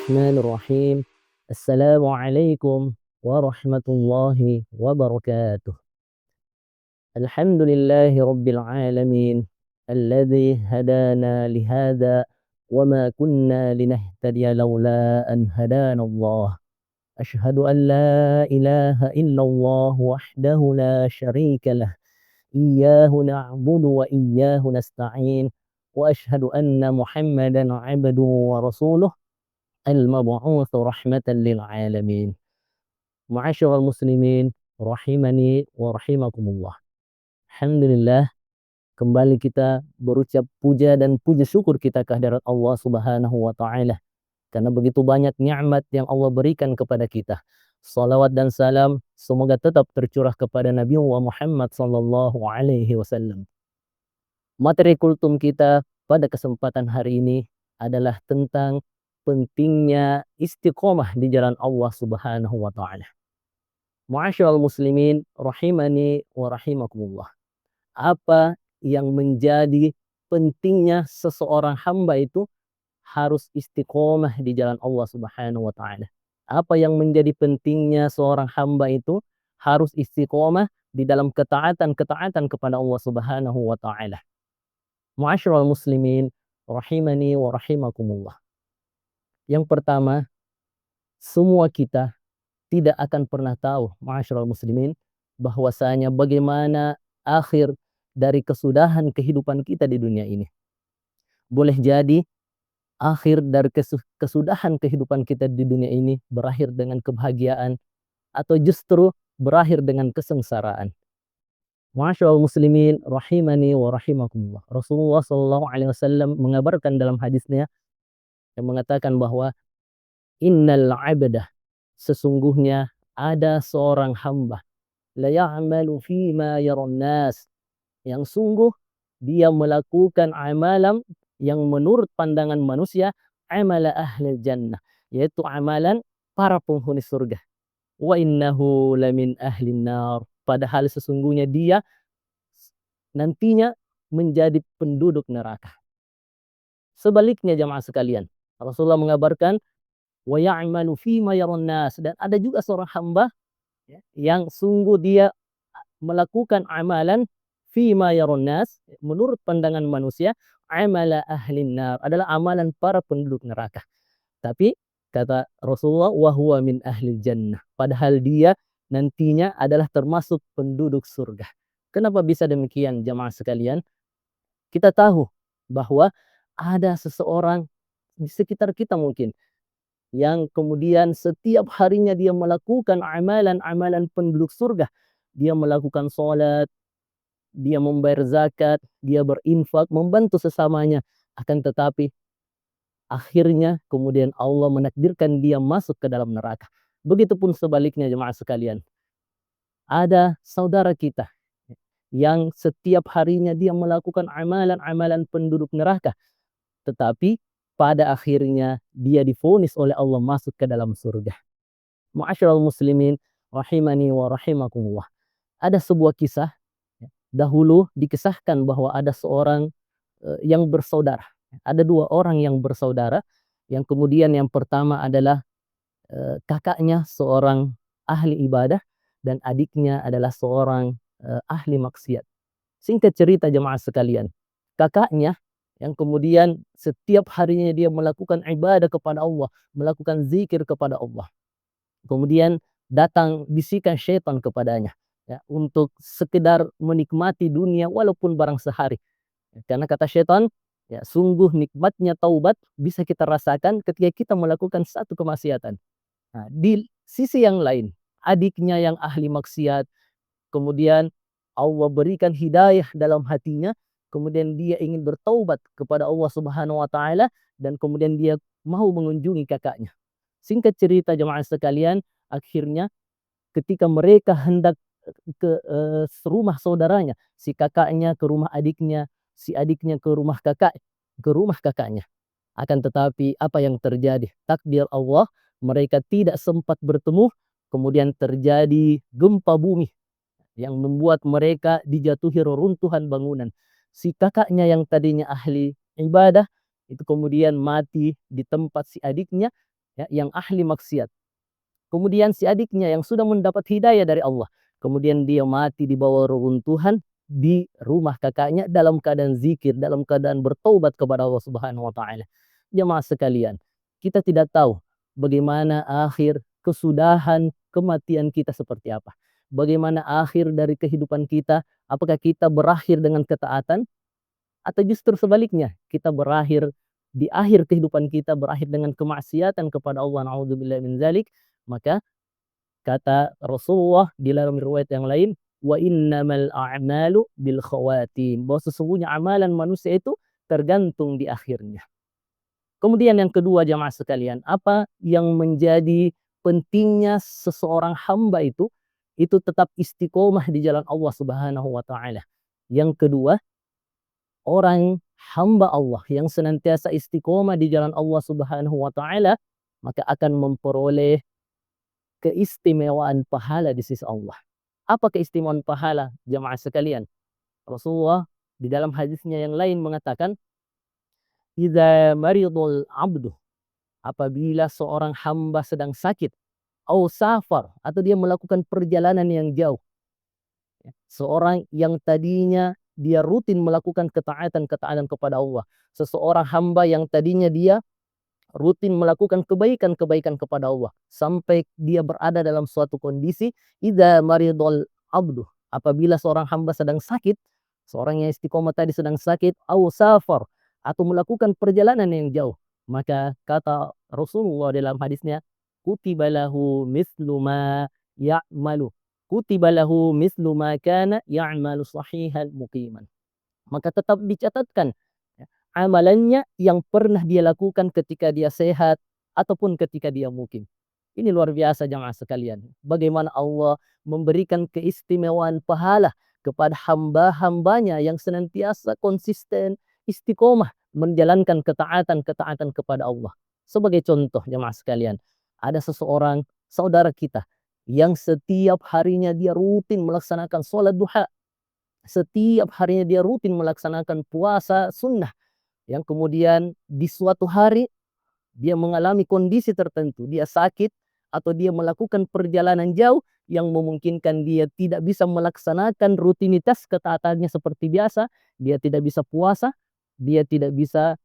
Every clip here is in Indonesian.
Bismillahirrahmanirrahim. Assalamualaikum warahmatullahi wabarakatuh. Alhamdulillahi rabbil alamin. Alladzi hadana lihada wa ma kunna linahtadiya laula an hadana Allah. Ashhadu an la ilaha illallah wahdahu la syarika lah. Iyyahu na'budu wa iyyahu nasta'in. Wa ashhadu anna Muhammadan 'abduhu wa rasuluh al-mab'utsu rahmatan lil alamin. Ma'asyiral muslimin rahimani wa rahimakumullah. Alhamdulillah, kembali kita berucap puja dan puji syukur kita kehadirat Allah Subhanahu wa taala karena begitu banyak nikmat yang Allah berikan kepada kita. Salawat dan salam semoga tetap tercurah kepada Nabi Muhammad sallallahu alaihi wasallam. Materi kultum kita pada kesempatan hari ini adalah tentang pentingnya istiqomah di jalan Allah Subhanahu wa taala. Ma'asyiral muslimin rahimani wa rahimakumullah. Apa yang menjadi pentingnya seseorang hamba itu harus istiqomah di jalan Allah Subhanahu wa taala. Apa yang menjadi pentingnya seorang hamba itu harus istiqomah di dalam ketaatan-ketaatan kepada Allah Subhanahu wa taala. Ma'asyiral muslimin rahimani wa rahimakumullah. Yang pertama, semua kita tidak akan pernah tahu, ma'asyiral muslimin, bahwasanya bagaimana akhir dari kesudahan kehidupan kita di dunia ini. Boleh jadi akhir dari kesudahan kehidupan kita di dunia ini berakhir dengan kebahagiaan atau justru berakhir dengan kesengsaraan. Ma'asyiral muslimin rahimani wa rahimakumullah. Rasulullah sallallahu alaihi wasallam mengabarkan dalam hadisnya yang mengatakan bahwa innal 'abda, sesungguhnya ada seorang hamba, la ya'malu fima yaran nas, yang sungguh dia melakukan amalan yang menurut pandangan manusia amala ahli jannah, yaitu amalan para penghuni surga. Wa innahu lamin ahli nar, padahal sesungguhnya dia nantinya menjadi penduduk neraka. Sebaliknya jamaah sekalian, Rasulullah mengabarkan wa ya'malu fima yaran nas, dan ada juga seorang hamba ya, yang sungguh dia melakukan amalan fima yaran nas, menurut pandangan manusia amala ahlin nar, adalah amalan para penduduk neraka. Tapi kata Rasulullah wa huwa min ahli jannah, padahal dia nantinya adalah termasuk penduduk surga. Kenapa bisa demikian jamaah sekalian? Kita tahu bahwa ada seseorang di sekitar kita mungkin yang kemudian setiap harinya dia melakukan amalan-amalan penduduk surga. Dia melakukan sholat, dia membayar zakat, dia berinfak, membantu sesamanya. Akan tetapi akhirnya kemudian Allah menakdirkan dia masuk ke dalam neraka. Begitupun sebaliknya jemaah sekalian. Ada saudara kita yang setiap harinya dia melakukan amalan-amalan penduduk neraka. Tetapi pada akhirnya dia divonis oleh Allah masuk ke dalam surga. Ma'asyiral muslimin rahimani wa rahimakumullah. Ada sebuah kisah ya, dahulu dikisahkan bahwa ada seorang yang bersaudara. Ada dua orang yang bersaudara yang kemudian yang pertama adalah kakaknya seorang ahli ibadah dan adiknya adalah seorang ahli maksiat. Singkat cerita jemaah sekalian, kakaknya yang kemudian setiap harinya dia melakukan ibadah kepada Allah, melakukan zikir kepada Allah. Kemudian datang bisikan syaitan kepadanya ya, untuk sekedar menikmati dunia walaupun barang sehari. Karena kata syaitan, ya sungguh nikmatnya taubat bisa kita rasakan ketika kita melakukan satu kemaksiatan. Nah, di sisi yang lain, adiknya yang ahli maksiat, kemudian Allah berikan hidayah dalam hatinya, kemudian dia ingin bertaubat kepada Allah Subhanahu wa taala dan kemudian dia mau mengunjungi kakaknya. Singkat cerita jemaah sekalian, akhirnya ketika mereka hendak ke rumah saudaranya, si kakaknya ke rumah adiknya, si adiknya ke rumah kakaknya. Akan tetapi apa yang terjadi? Takdir Allah, mereka tidak sempat bertemu, kemudian terjadi gempa bumi yang membuat mereka dijatuhi reruntuhan bangunan. Si kakaknya yang tadinya ahli ibadah itu kemudian mati di tempat si adiknya ya, yang ahli maksiat. Kemudian si adiknya yang sudah mendapat hidayah dari Allah, kemudian dia mati di bawah reruntuhan di rumah kakaknya dalam keadaan zikir, dalam keadaan bertaubat kepada Allah Subhanahu wa taala. Jemaah sekalian, kita tidak tahu bagaimana akhir kesudahan kematian kita seperti apa. Bagaimana akhir dari kehidupan kita, apakah kita berakhir dengan ketaatan atau justru sebaliknya, kita berakhir di akhir kehidupan kita berakhir dengan kemaksiatan kepada Allah, naudzubillah min dzalik. Maka kata Rasulullah di dalam riwayat yang lain, "Wa innamal a'malu bil khawatim." Bahwa sesungguhnya amalan manusia itu tergantung di akhirnya. Kemudian yang kedua jamaah sekalian, apa yang menjadi pentingnya seseorang hamba itu tetap istiqomah di jalan Allah Subhanahu wa taala. Yang kedua, orang hamba Allah yang senantiasa istiqomah di jalan Allah Subhanahu wa taala, maka akan memperoleh keistimewaan pahala di sisi Allah. Apa keistimewaan pahala jemaah sekalian? Rasulullah di dalam hadisnya yang lain mengatakan, "Idza maridul abdu," apabila seorang hamba sedang sakit, au safar atau dia melakukan perjalanan yang jauh. Seorang yang tadinya dia rutin melakukan ketaatan-ketaatan kepada Allah. Seseorang hamba yang tadinya dia rutin melakukan kebaikan-kebaikan kepada Allah. Sampai dia berada dalam suatu kondisi, idza maridul abdu. Apabila seorang hamba sedang sakit, seorang yang istiqomah tadi sedang sakit, au safar, atau melakukan perjalanan yang jauh. Maka kata Rasulullah dalam hadisnya, kutiba lahu mislu ma ya'malu. Kutiba lahu mislu ma kana ya'malu sahihan muqiman. Maka tetap dicatatkan ya, amalannya yang pernah dia lakukan ketika dia sehat ataupun ketika dia mukim. Ini luar biasa jamaah sekalian. Bagaimana Allah memberikan keistimewaan pahala kepada hamba-hambanya yang senantiasa konsisten, istiqomah menjalankan ketaatan-ketaatan kepada Allah. Sebagai contoh jamaah sekalian, ada seseorang saudara kita yang setiap harinya dia rutin melaksanakan sholat duha, setiap harinya dia rutin melaksanakan puasa sunnah, yang kemudian di suatu hari dia mengalami kondisi tertentu, dia sakit atau dia melakukan perjalanan jauh yang memungkinkan dia tidak bisa melaksanakan rutinitas ketaatannya seperti biasa, dia tidak bisa puasa, dia tidak bisa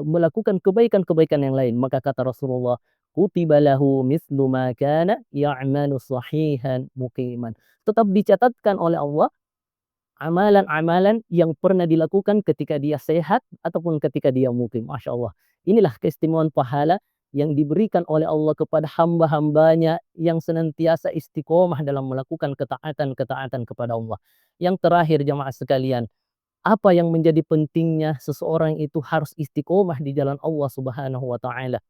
melakukan kebaikan-kebaikan yang lain. Maka kata Rasulullah, kutiba lahu mislu ma kana ya'malu sahihan muqiman. Tetap dicatatkan oleh Allah amalan-amalan yang pernah dilakukan ketika dia sehat ataupun ketika dia mukim. Masya Allah. Inilah keistimewaan pahala yang diberikan oleh Allah kepada hamba-hambanya yang senantiasa istiqomah dalam melakukan ketaatan-ketaatan kepada Allah. Yang terakhir jamaah sekalian, apa yang menjadi pentingnya seseorang itu harus istiqomah di jalan Allah Subhanahu wa taala.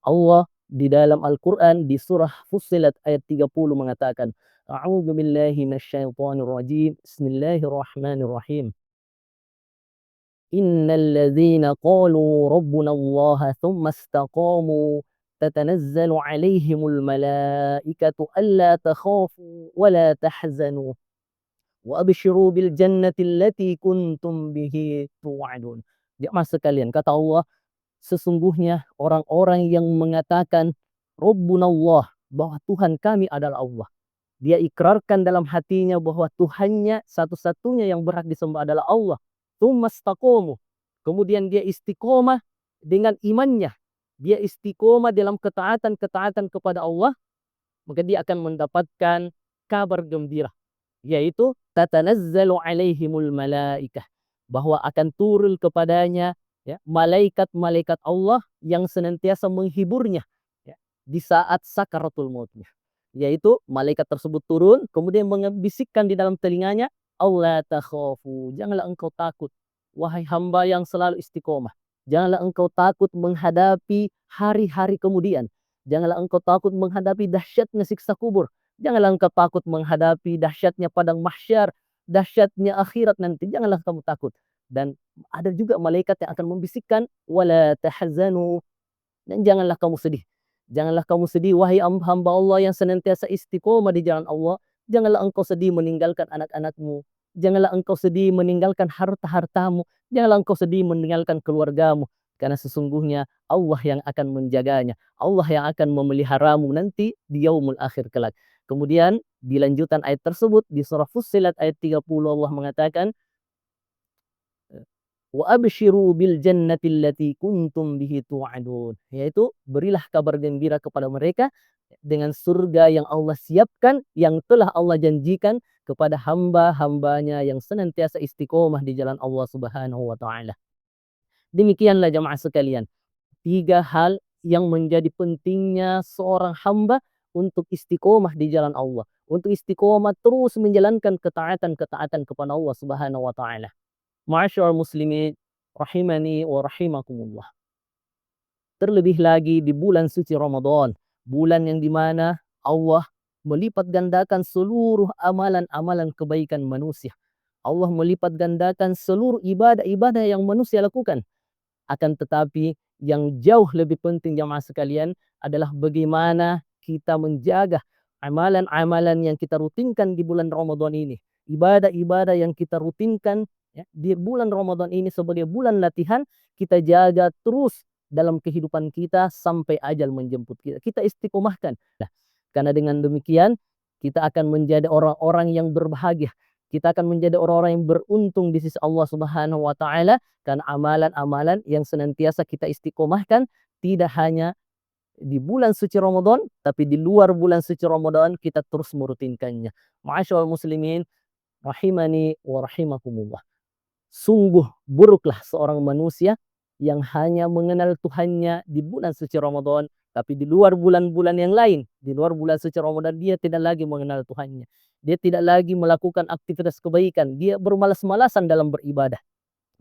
Allah di dalam Al-Quran di surah Fussilat ayat 30 mengatakan, A'udzu billahi minasyaitonir rajim. Bismillahirrahmanirrahim. Innal ladzina qalu rabbuna Allah tsumma istaqamu tatanazzalu 'alaihimul malaikatu alla takhafu wa la tahzanu wa abshiru bil jannati allati kuntum bihi tu'adun. Jemaah sekalian, kata Allah, sesungguhnya orang-orang yang mengatakan Rabbunallah, bahwa Tuhan kami adalah Allah. Dia ikrarkan dalam hatinya bahwa Tuhannya satu-satunya yang berhak disembah adalah Allah. Tsumastaqamu. Kemudian dia istiqomah dengan imannya. Dia istiqomah dalam ketaatan-ketaatan kepada Allah, maka dia akan mendapatkan kabar gembira, yaitu tatanazzalu alaihimul malaikah, bahwa akan turun kepadanya ya malaikat-malaikat Allah yang senantiasa menghiburnya ya, di saat sakaratul mautnya, yaitu malaikat tersebut turun kemudian membisikkan di dalam telinganya, Allah takhafu, janganlah engkau takut wahai hamba yang selalu istiqomah, janganlah engkau takut menghadapi hari-hari kemudian, janganlah engkau takut menghadapi dahsyatnya siksa kubur, janganlah engkau takut menghadapi dahsyatnya padang mahsyar, dahsyatnya akhirat nanti. Janganlah kamu takut. Dan ada juga malaikat yang akan membisikkan, wala tahzanu, dan janganlah kamu sedih. Janganlah kamu sedih wahai hamba Allah yang senantiasa istiqomah di jalan Allah. Janganlah engkau sedih meninggalkan anak-anakmu. Janganlah engkau sedih meninggalkan harta-hartamu. Janganlah engkau sedih meninggalkan keluargamu. karena sesungguhnya Allah yang akan menjaganya, Allah yang akan memeliharamu nanti di yaumul akhir kelak. Kemudian di lanjutan ayat tersebut di surah Fussilat ayat 30 Allah mengatakan, wa abshiru bil jannati allati kuntum bihi tu'adun, yaitu berilah kabar gembira kepada mereka dengan surga yang Allah siapkan, yang telah Allah janjikan kepada hamba-hambanya yang senantiasa istiqomah di jalan Allah Subhanahu wa taala. Demikianlah jamaah sekalian, 3 hal yang menjadi pentingnya seorang hamba untuk istiqomah di jalan Allah, untuk istiqomah terus menjalankan ketaatan-ketaatan kepada Allah Subhanahu wa taala. Ma'asyiral muslimin rahimani wa rahimakumullah. Terlebih lagi di bulan suci Ramadan, bulan yang di mana Allah melipat gandakan seluruh amalan-amalan kebaikan manusia. Allah melipat gandakan seluruh ibadah-ibadah yang manusia lakukan. Akan tetapi yang jauh lebih penting jamaah sekalian adalah bagaimana kita menjaga amalan-amalan yang kita rutinkan di bulan Ramadan ini. Ibadah-ibadah yang kita rutinkan ya, di bulan Ramadan ini sebagai bulan latihan, kita jaga terus dalam kehidupan kita sampai ajal menjemput kita. Kita istiqomahkan. Nah, karena dengan demikian kita akan menjadi orang-orang yang berbahagia. Kita akan menjadi orang-orang yang beruntung di sisi Allah Subhanahu wa taala karena amalan-amalan yang senantiasa kita istiqomahkan tidak hanya di bulan suci Ramadan, tapi di luar bulan suci Ramadan kita terus merutinkannya. Ma'asyiral muslimin rahimani wa rahimakumullah. Sungguh buruklah seorang manusia yang hanya mengenal Tuhannya di bulan suci Ramadan, tapi di luar bulan-bulan yang lain, di luar bulan suci Ramadan dia tidak lagi mengenal Tuhannya. Dia tidak lagi melakukan aktivitas kebaikan, dia bermalas-malasan dalam beribadah.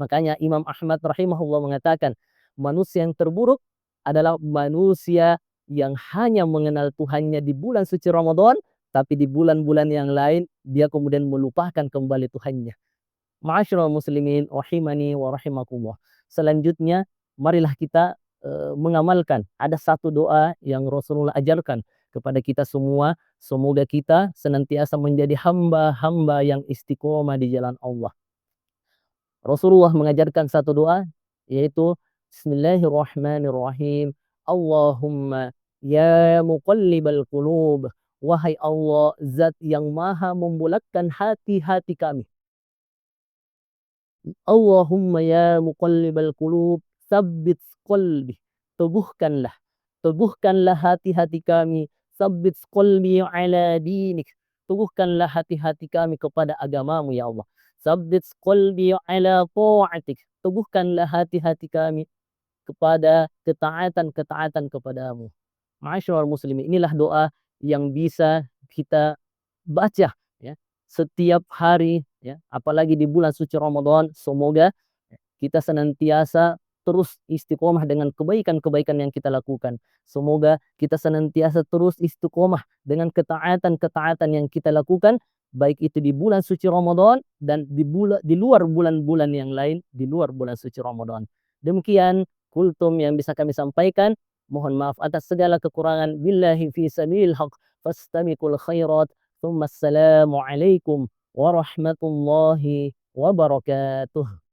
Makanya Imam Ahmad rahimahullah mengatakan, manusia yang terburuk adalah manusia yang hanya mengenal Tuhannya di bulan suci Ramadan, tapi di bulan-bulan yang lain dia kemudian melupakan kembali Tuhannya. Ma'asyiral muslimin rahimani wa rahimakumullah. Selanjutnya marilah kita mengamalkan ada satu doa yang Rasulullah ajarkan kepada kita semua, semoga kita senantiasa menjadi hamba-hamba yang istiqomah di jalan Allah. Rasulullah mengajarkan satu doa yaitu Bismillahirrahmanirrahim. Allahumma ya muqallibal qulub, wahai Allah zat yang maha membulatkan hati-hati kami. Allahumma ya muqallibal qulub, tsabbit qalbi. Teguhkanlah, teguhkanlah hati-hati kami. Tsabbit qalbi ala dinik. Teguhkanlah hati-hati kami kepada agamamu ya Allah. Tsabbit qalbi ala ta'atik. Teguhkanlah hati-hati kami kepada ketaatan-ketaatan kepadamu. Ma'asyiral muslimin, inilah doa yang bisa kita baca ya setiap hari ya, apalagi di bulan suci Ramadan. Semoga kita senantiasa terus istiqomah dengan kebaikan-kebaikan yang kita lakukan. Semoga kita senantiasa terus istiqomah dengan ketaatan-ketaatan yang kita lakukan, baik itu di bulan suci Ramadan dan di luar bulan-bulan yang lain, di luar bulan suci Ramadan. Demikian kultum yang bisa kami sampaikan. Mohon maaf atas segala kekurangan. Billahi fi sabilil haq. Fastamikul khairat. Thumma assalamu alaikum warahmatullahi wabarakatuh.